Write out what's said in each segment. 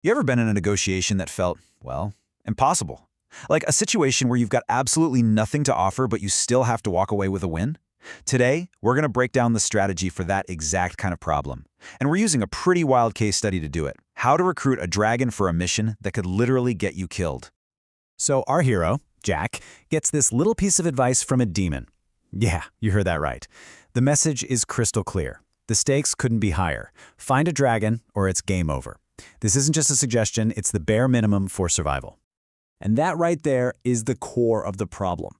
You ever been in a negotiation that felt, well, impossible? Like a situation where you've got absolutely nothing to offer, but you still have to walk away with a win? Today, we're going to break down the strategy for that exact kind of problem. And we're using a pretty wild case study to do it. How to recruit a dragon for a mission that could literally get you killed. So our hero, Jack, gets this little piece of advice from a demon. Yeah, you heard that right. The message is crystal clear. The stakes couldn't be higher. Find a dragon or it's game over. This isn't just a suggestion, it's the bare minimum for survival. And that right there is the core of the problem.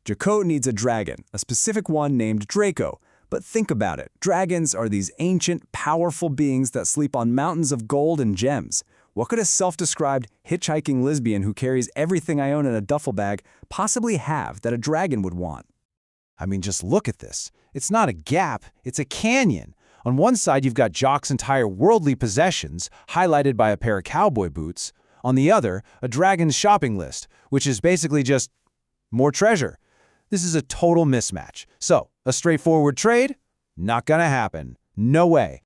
Jacko needs a dragon, a specific one named Draco. But think about it. Dragons are these ancient, powerful beings that sleep on mountains of gold and gems. What could a self-described hitchhiking lesbian who carries everything I own in a duffel bag possibly have that a dragon would want? I mean, just look at this. It's not a gap, it's a canyon. On one side, you've got Jock's entire worldly possessions, highlighted by a pair of cowboy boots. On the other, a dragon's shopping list, which is basically just more treasure. This is a total mismatch. So, a straightforward trade? Not gonna happen. No way.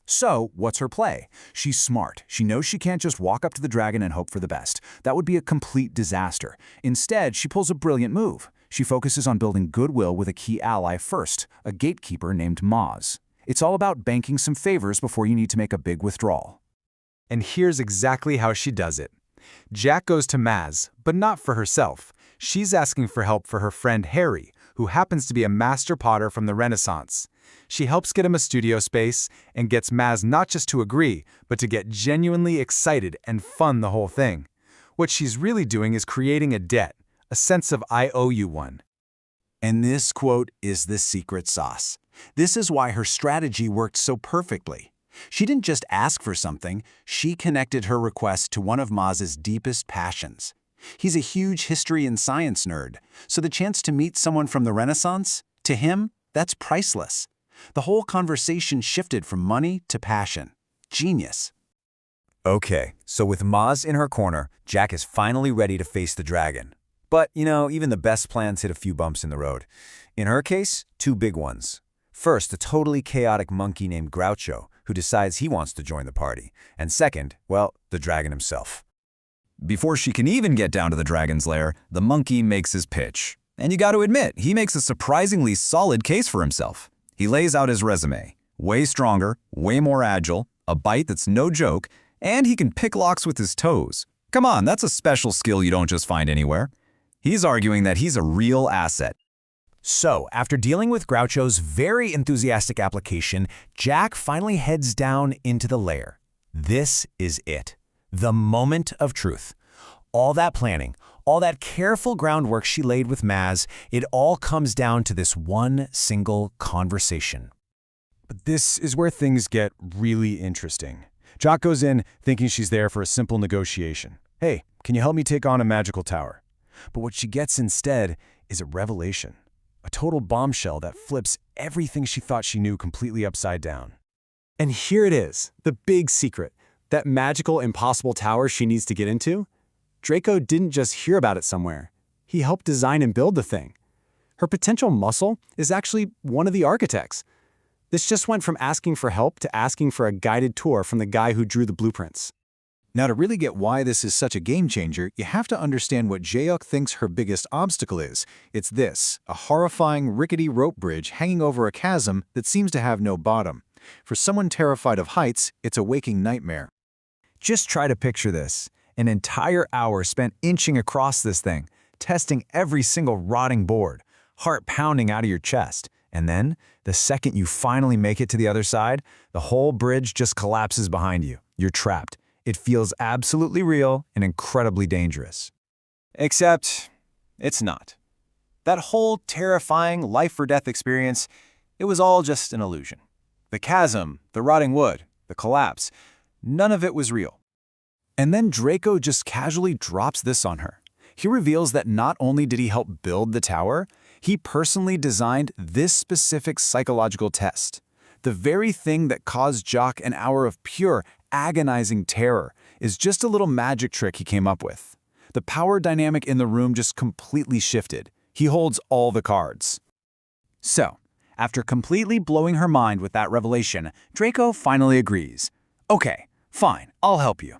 So, what's her play? She's smart. She knows she can't just walk up to the dragon and hope for the best. That would be a complete disaster. Instead, she pulls a brilliant move. She focuses on building goodwill with a key ally first, a gatekeeper named Maz. It's all about banking some favors before you need to make a big withdrawal. And here's exactly how she does it. Jack goes to Maz, but not for herself. She's asking for help for her friend Harry, who happens to be a master potter from the Renaissance. She helps get him a studio space and gets Maz not just to agree, but to get genuinely excited and fund the whole thing. What she's really doing is creating a debt, a sense of I owe you one. And this quote is the secret sauce. This is why her strategy worked so perfectly. She didn't just ask for something, she connected her request to one of Maz's deepest passions. He's a huge history and science nerd, so the chance to meet someone from the Renaissance, to him, that's priceless. The whole conversation shifted from money to passion. Genius. Okay, so with Maz in her corner, Jack is finally ready to face the dragon. But, even the best plans hit a few bumps in the road. In her case, two big ones. First, a totally chaotic monkey named Groucho, who decides he wants to join the party. And second, well, the dragon himself. Before she can even get down to the dragon's lair, the monkey makes his pitch. And you got to admit, he makes a surprisingly solid case for himself. He lays out his resume. Way stronger, way more agile, a bite that's no joke, and he can pick locks with his toes. Come on, that's a special skill you don't just find anywhere. He's arguing that he's a real asset. So, after dealing with Groucho's very enthusiastic application, Jack finally heads down into the lair. This is it. The moment of truth. All that planning, all that careful groundwork she laid with Maz, it all comes down to this one single conversation. But this is where things get really interesting. Jock goes in thinking she's there for a simple negotiation. Hey, can you help me take on a magical tower? But what she gets instead is a revelation. A total bombshell that flips everything she thought she knew completely upside down. And here it is, the big secret. That magical, impossible tower she needs to get into? Draco didn't just hear about it somewhere. He helped design and build the thing. Her potential muscle is actually one of the architects. This just went from asking for help to asking for a guided tour from the guy who drew the blueprints. Now, to really get why this is such a game changer, you have to understand what Jayuk thinks her biggest obstacle is. It's this, a horrifying, rickety rope bridge hanging over a chasm that seems to have no bottom. For someone terrified of heights, it's a waking nightmare. Just try to picture this. An entire hour spent inching across this thing, testing every single rotting board, heart pounding out of your chest. And then, the second you finally make it to the other side, the whole bridge just collapses behind you. You're trapped. It feels absolutely real and incredibly dangerous. Except, it's not. That whole terrifying life-or-death experience, it was all just an illusion. The chasm, the rotting wood, the collapse, none of it was real. And then Draco just casually drops this on her. He reveals that not only did he help build the tower, he personally designed this specific psychological test. The very thing that caused Jock an hour of pure, agonizing terror is just a little magic trick he came up with. The power dynamic in the room just completely shifted. He holds all the cards. So, after completely blowing her mind with that revelation, Draco finally agrees. Okay, fine, I'll help you.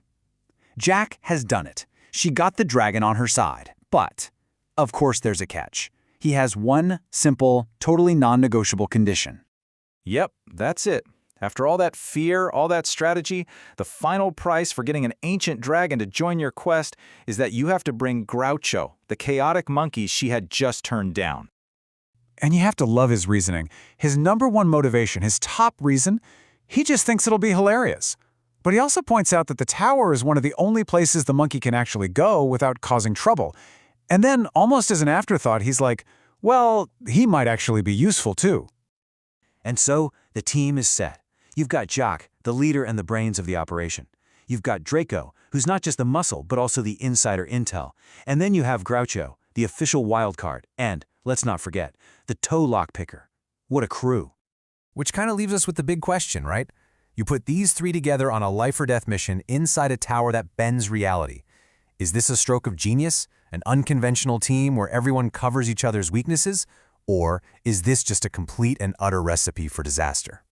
Jack has done it. She got the dragon on her side. But, of course there's a catch. He has one simple, totally non-negotiable condition. Yep, that's it. After all that fear, all that strategy, the final price for getting an ancient dragon to join your quest is that you have to bring Groucho, the chaotic monkey she had just turned down. And you have to love his reasoning. His #1 motivation, his top reason, he just thinks it'll be hilarious. But he also points out that the tower is one of the only places the monkey can actually go without causing trouble. And then, almost as an afterthought, he's like, well, he might actually be useful too. And so, the team is set. You've got Jock, the leader and the brains of the operation. You've got Draco, who's not just the muscle, but also the insider intel. And then you have Groucho, the official wildcard, and, let's not forget, the toe lock picker. What a crew. Which kind of leaves us with the big question, right? You put these three together on a life-or-death mission inside a tower that bends reality. Is this a stroke of genius? An unconventional team where everyone covers each other's weaknesses? Or is this just a complete and utter recipe for disaster?